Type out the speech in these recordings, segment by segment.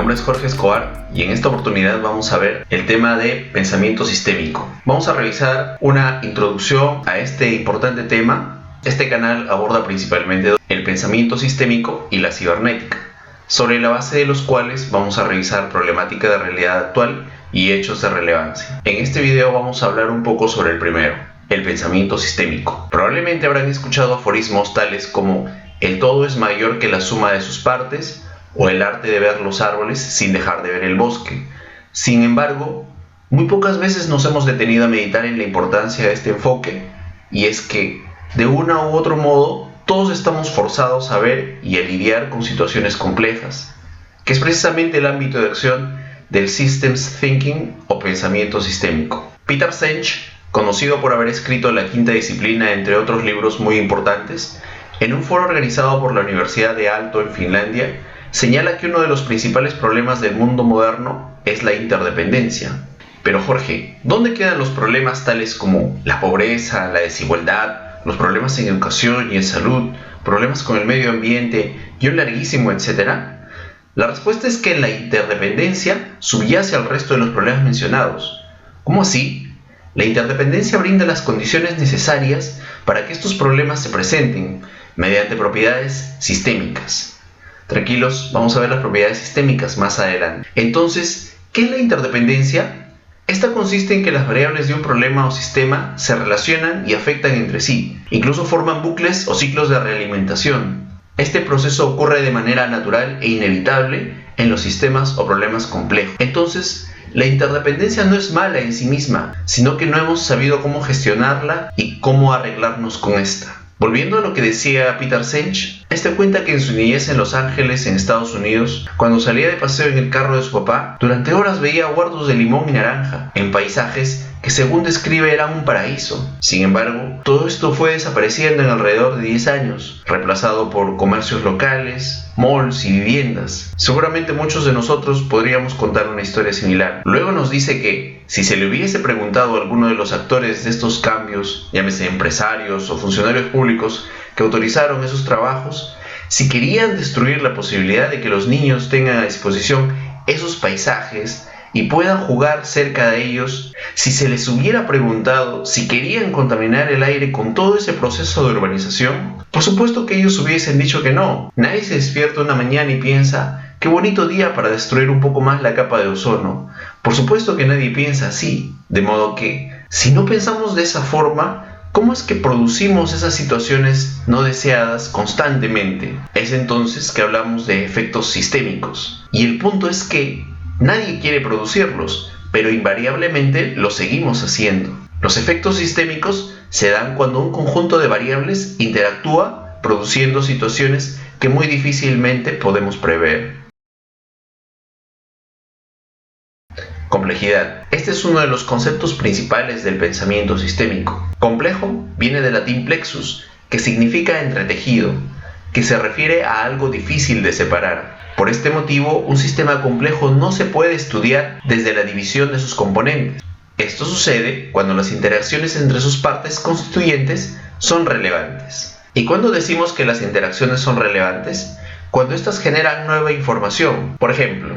nombre es Jorge Escobar y en esta oportunidad vamos a ver el tema de pensamiento sistémico. Vamos a revisar una introducción a este importante tema. Este canal aborda principalmente el pensamiento sistémico y la cibernética, sobre la base de los cuales vamos a revisar problemática de realidad actual y hechos de relevancia. En este video vamos a hablar un poco sobre el primero, el pensamiento sistémico. Probablemente habrán escuchado aforismos tales como el todo es mayor que la suma de sus partes, o el arte de ver los árboles sin dejar de ver el bosque. Sin embargo, muy pocas veces nos hemos detenido a meditar en la importancia de este enfoque, y es que, de una u otro modo, todos estamos forzados a ver y a lidiar con situaciones complejas, que es precisamente el ámbito de acción del Systems Thinking o pensamiento sistémico. Peter Senge, conocido por haber escrito La Quinta Disciplina, entre otros libros muy importantes, en un foro organizado por la Universidad de Aalto en Finlandia, señala que uno de los principales problemas del mundo moderno es la interdependencia. Pero Jorge, ¿dónde quedan los problemas tales como la pobreza, la desigualdad, los problemas en educación y en salud, problemas con el medio ambiente y un larguísimo etcétera? La respuesta es que la interdependencia subyace al resto de los problemas mencionados. ¿Cómo así? La interdependencia brinda las condiciones necesarias para que estos problemas se presenten mediante propiedades sistémicas. Tranquilos, vamos a ver las propiedades sistémicas más adelante. Entonces, ¿qué es la interdependencia? Esta consiste en que las variables de un problema o sistema se relacionan y afectan entre sí, incluso forman bucles o ciclos de realimentación. Este proceso ocurre de manera natural e inevitable en los sistemas o problemas complejos. Entonces, la interdependencia no es mala en sí misma, sino que no hemos sabido cómo gestionarla y cómo arreglarnos con esta. Volviendo a lo que decía Peter Senge, este cuenta que en su niñez en Los Ángeles, en Estados Unidos, cuando salía de paseo en el carro de su papá, durante horas veía huertos de limón y naranja, en paisajes que según describe eran un paraíso. Sin embargo, todo esto fue desapareciendo en alrededor de 10 años, reemplazado por comercios locales, malls y viviendas. Seguramente muchos de nosotros podríamos contar una historia similar. Luego nos dice que, si se le hubiese preguntado a alguno de los actores de estos cambios, llámese empresarios o funcionarios públicos que autorizaron esos trabajos, si querían destruir la posibilidad de que los niños tengan a disposición esos paisajes y puedan jugar cerca de ellos, si se les hubiera preguntado si querían contaminar el aire con todo ese proceso de urbanización, por supuesto que ellos hubiesen dicho que no. Nadie se despierta una mañana y piensa, qué bonito día para destruir un poco más la capa de ozono. Por supuesto que nadie piensa así, de modo que, si no pensamos de esa forma, ¿cómo es que producimos esas situaciones no deseadas constantemente? Es entonces que hablamos de efectos sistémicos. Y el punto es que nadie quiere producirlos, pero invariablemente lo seguimos haciendo. Los efectos sistémicos se dan cuando un conjunto de variables interactúa, produciendo situaciones que muy difícilmente podemos prever. Complejidad. Este es uno de los conceptos principales del pensamiento sistémico. Complejo viene del latín plexus, que significa entretejido, que se refiere a algo difícil de separar. Por este motivo, un sistema complejo no se puede estudiar desde la división de sus componentes. Esto sucede cuando las interacciones entre sus partes constituyentes son relevantes. ¿Y cuándo decimos que las interacciones son relevantes? Cuando éstas generan nueva información. Por ejemplo,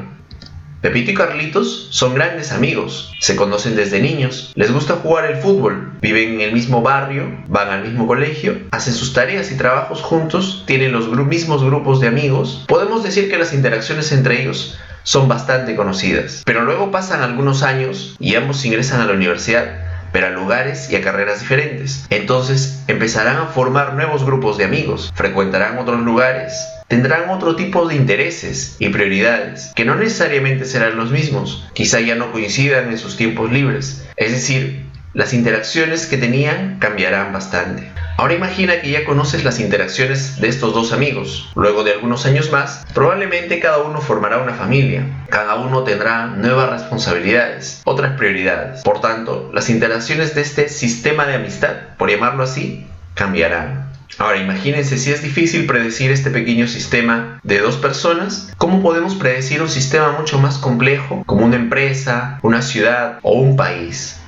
Pepito y Carlitos son grandes amigos, se conocen desde niños, les gusta jugar el fútbol, viven en el mismo barrio, van al mismo colegio, hacen sus tareas y trabajos juntos, tienen los mismos grupos de amigos. Podemos decir que las interacciones entre ellos son bastante conocidas. Pero luego pasan algunos años y ambos ingresan a la universidad, pero a lugares y a carreras diferentes. Entonces empezarán a formar nuevos grupos de amigos, frecuentarán otros lugares, tendrán otro tipo de intereses y prioridades, que no necesariamente serán los mismos, quizá ya no coincidan en sus tiempos libres, es decir, las interacciones que tenían cambiarán bastante. Ahora imagina que ya conoces las interacciones de estos dos amigos. Luego de algunos años más, probablemente cada uno formará una familia, cada uno tendrá nuevas responsabilidades, otras prioridades. Por tanto, las interacciones de este sistema de amistad, por llamarlo así, cambiarán. Ahora imagínense, si es difícil predecir este pequeño sistema de dos personas, ¿cómo podemos predecir un sistema mucho más complejo como una empresa, una ciudad o un país?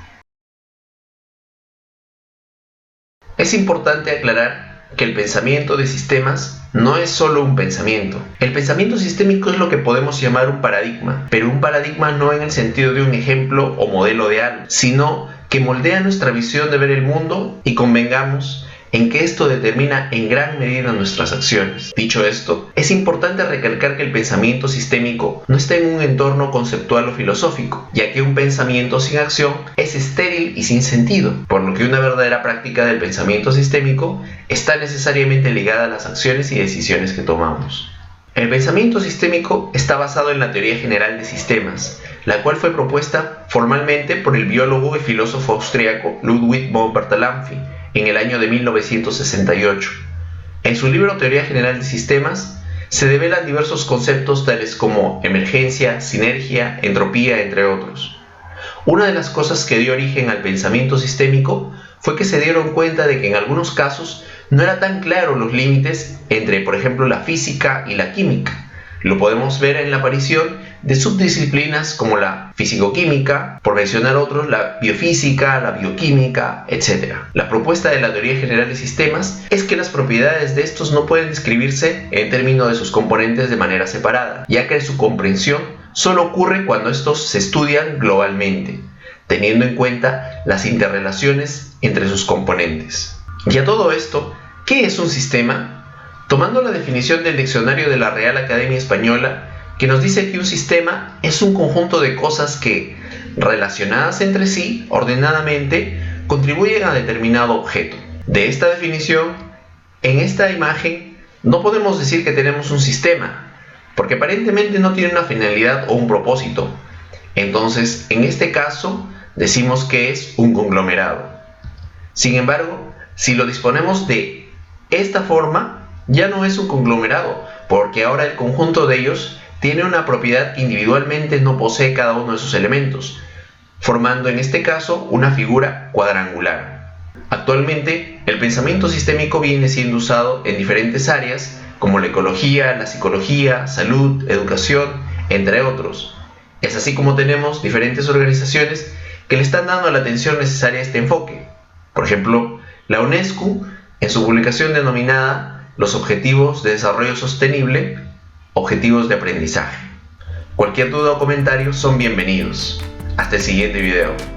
Es importante aclarar que el pensamiento de sistemas no es solo un pensamiento. El pensamiento sistémico es lo que podemos llamar un paradigma, pero un paradigma no en el sentido de un ejemplo o modelo de algo, sino que moldea nuestra visión de ver el mundo, y convengamos en que esto determina en gran medida nuestras acciones. Dicho esto, es importante recalcar que el pensamiento sistémico no está en un entorno conceptual o filosófico, ya que un pensamiento sin acción es estéril y sin sentido, por lo que una verdadera práctica del pensamiento sistémico está necesariamente ligada a las acciones y decisiones que tomamos. El pensamiento sistémico está basado en la teoría general de sistemas, la cual fue propuesta formalmente por el biólogo y filósofo austríaco Ludwig von Bertalanffy en el año de 1968. En su libro Teoría General de Sistemas se develan diversos conceptos tales como emergencia, sinergia, entropía, entre otros. Una de las cosas que dio origen al pensamiento sistémico fue que se dieron cuenta de que en algunos casos no eran tan claros los límites entre, por ejemplo, la física y la química. Lo podemos ver en la aparición de subdisciplinas como la fisicoquímica, por mencionar otros, la biofísica, la bioquímica, etc. La propuesta de la teoría general de sistemas es que las propiedades de estos no pueden describirse en términos de sus componentes de manera separada, ya que su comprensión solo ocurre cuando estos se estudian globalmente, teniendo en cuenta las interrelaciones entre sus componentes. Y a todo esto, ¿qué es un sistema? Tomando la definición del diccionario de la Real Academia Española, que nos dice que un sistema es un conjunto de cosas que, relacionadas entre sí ordenadamente, contribuyen a determinado objeto. De esta definición, en esta imagen, no podemos decir que tenemos un sistema, porque aparentemente no tiene una finalidad o un propósito. Entonces, en este caso, decimos que es un conglomerado. Sin embargo, si lo disponemos de esta forma, ya no es un conglomerado, porque ahora el conjunto de ellos tiene una propiedad que individualmente no posee cada uno de sus elementos, formando en este caso una figura cuadrangular. Actualmente, el pensamiento sistémico viene siendo usado en diferentes áreas, como la ecología, la psicología, salud, educación, entre otros. Es así como tenemos diferentes organizaciones que le están dando la atención necesaria a este enfoque. Por ejemplo, la UNESCO, en su publicación denominada Los Objetivos de Desarrollo Sostenible, Objetivos de Aprendizaje. Cualquier duda o comentario son bienvenidos. Hasta el siguiente video.